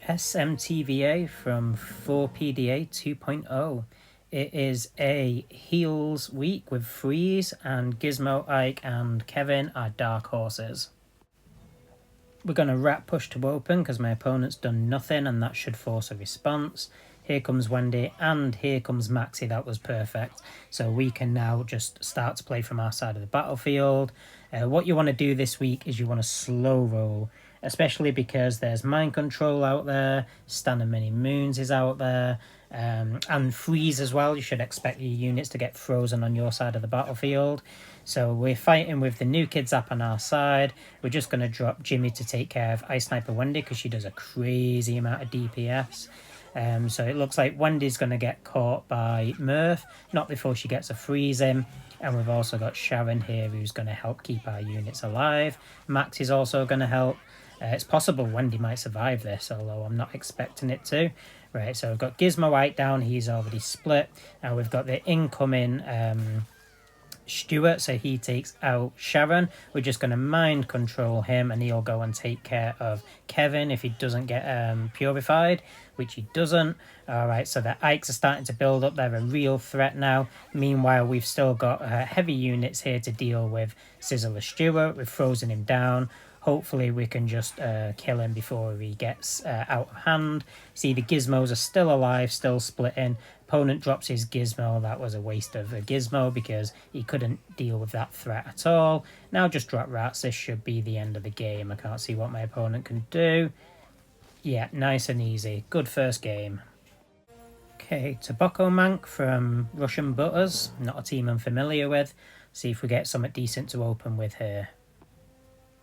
SMTVA from 4PDA 2.0. It is a heals week with Freeze, and Gizmo, Ike and Kevin are dark horses. We're going to rat push to open because my opponent's done nothing, and that should force a response. Here comes Wendy, and here comes Maxi. That was perfect. So we can now just start to play from our side of the battlefield. What you want to do this week is you want to slow roll, especially because there's Mind Control out there, Stand of Many Moons is out there, and Freeze as well. You should expect your units to get frozen on your side of the battlefield. So we're fighting with the new kids up on our side. We're just going to drop Jimmy to take care of Ice Sniper Wendy because she does a crazy amount of DPS. So it looks like Wendy's going to get caught by Murph, not before she gets a freeze in. And we've also got Sharon here who's going to help keep our units alive. Max is also going to help. It's possible Wendy might survive this, although I'm not expecting it to. Right, so we've got Gizmo White down. He's already split. And we've got the incoming Stuart, so he takes out Sharon. We're just going to mind control him, and he'll go and take care of Kevin if he doesn't get purified, which he doesn't. Alright, so the Ikes are starting to build up. They're a real threat now. Meanwhile, we've still got heavy units here to deal with Sizzler Stuart. We've frozen him down. Hopefully we can just kill him before he gets out of hand. See, the Gizmos are still alive, still splitting. Opponent drops his Gizmo. That was a waste of a Gizmo because he couldn't deal with that threat at all. Now just drop rats. This should be the end of the game. I can't see what my opponent can do. Yeah, nice and easy. Good first game. Okay, Tobacco Mank from Russian Butters. Not a team I'm familiar with. See if we get something decent to open with here.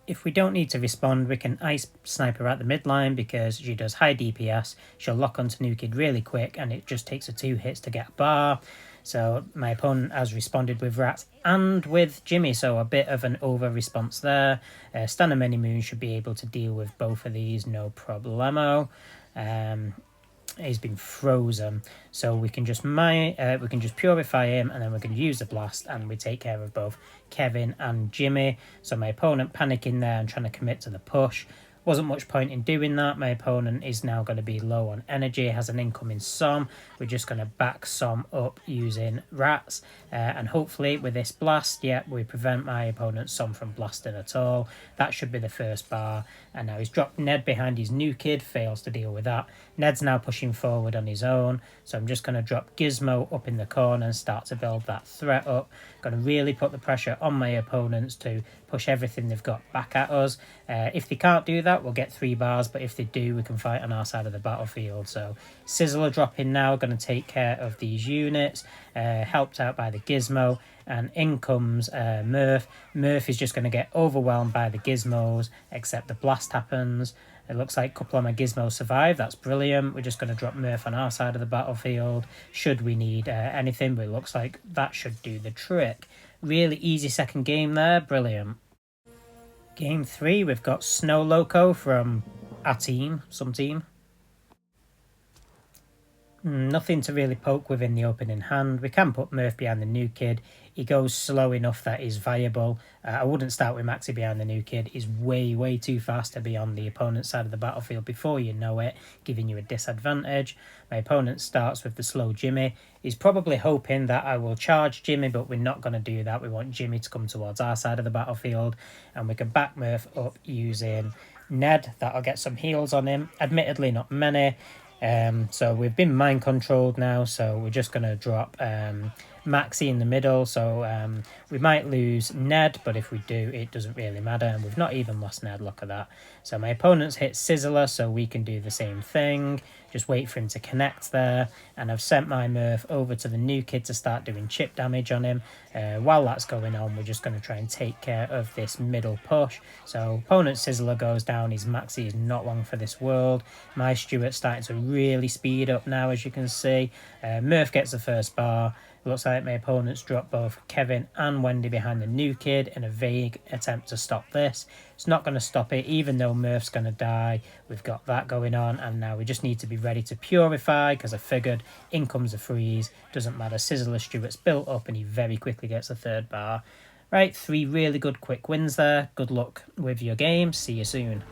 If we don't need to respond, we can Ice Sniper at the midline because she does high DPS. She'll lock onto New Kid really quick, and it just takes her 2 hits to get a bar. So my opponent has responded with Rats and with Jimmy, so a bit of an over response there. Stand of Many Moons should be able to deal with both of these, no problemo. He's been frozen, so we can just purify him, and then we can use the blast, and we take care of both Kevin and Jimmy. So my opponent panicking there and trying to commit to the push. Wasn't much point in doing that. My opponent is now going to be low on energy, has an incoming Som. We're just going to back Som up using Rats. And hopefully with this blast, yeah, we prevent my opponent's Som from blasting at all. That should be the first bar. And now he's dropped Ned behind his new kid, fails to deal with that. Ned's now pushing forward on his own. So I'm just going to drop Gizmo up in the corner and start to build that threat up. Going to really put the pressure on my opponents to push everything they've got back at us. If they can't do that, we'll get 3 bars, but if they do, we can fight on our side of the battlefield. So Sizzler dropping now, going to take care of these units, helped out by the Gizmo, and in comes Murph. Murph is just going to get overwhelmed by the Gizmos, except the blast happens. It looks like a couple of my Gizmos survive. That's brilliant. We're just going to drop Murph on our side of the battlefield should we need anything, but it looks like that should do the trick. Really easy second game there. Brilliant. Game 3, we've got Snow Loco from our team, some team. Nothing to really poke with in the opening hand. We can put Murph behind the new kid. He goes slow enough that he's viable. I wouldn't start with Maxi behind the new kid. He's way too fast to be on the opponent's side of the battlefield before you know it, giving you a disadvantage. My opponent starts with the slow Jimmy. He's probably hoping that I will charge Jimmy, but we're not going to do that. We want Jimmy to come towards our side of the battlefield, and we can back Murph up using Ned. That'll get some heals on him. Admittedly, not many. So we've been mind controlled now, so we're just going to drop Maxi in the middle. So we might lose Ned, but if we do, it doesn't really matter, and we've not even lost Ned. Look at that. So my opponent's hit Sizzler, so we can do the same thing. Just wait for him to connect there, and I've sent my Murph over to the new kid to start doing chip damage on him. While that's going on, we're just going to try and take care of this middle push. So opponent Sizzler goes down. His Maxi is not long for this world. My Stuart's starting to really speed up now, as you can see. Murph gets the first bar. Looks like my opponents dropped both Kevin and Wendy behind the new kid in a vague attempt to stop this. It's not going to stop it, even though Murph's going to die. We've got that going on, and now we just need to be ready to purify, because I figured in comes a freeze. Doesn't matter, Sizzler Stuart's built up, and he very quickly gets a 3rd bar. Right, 3 really good quick wins there. Good luck with your game. See you soon.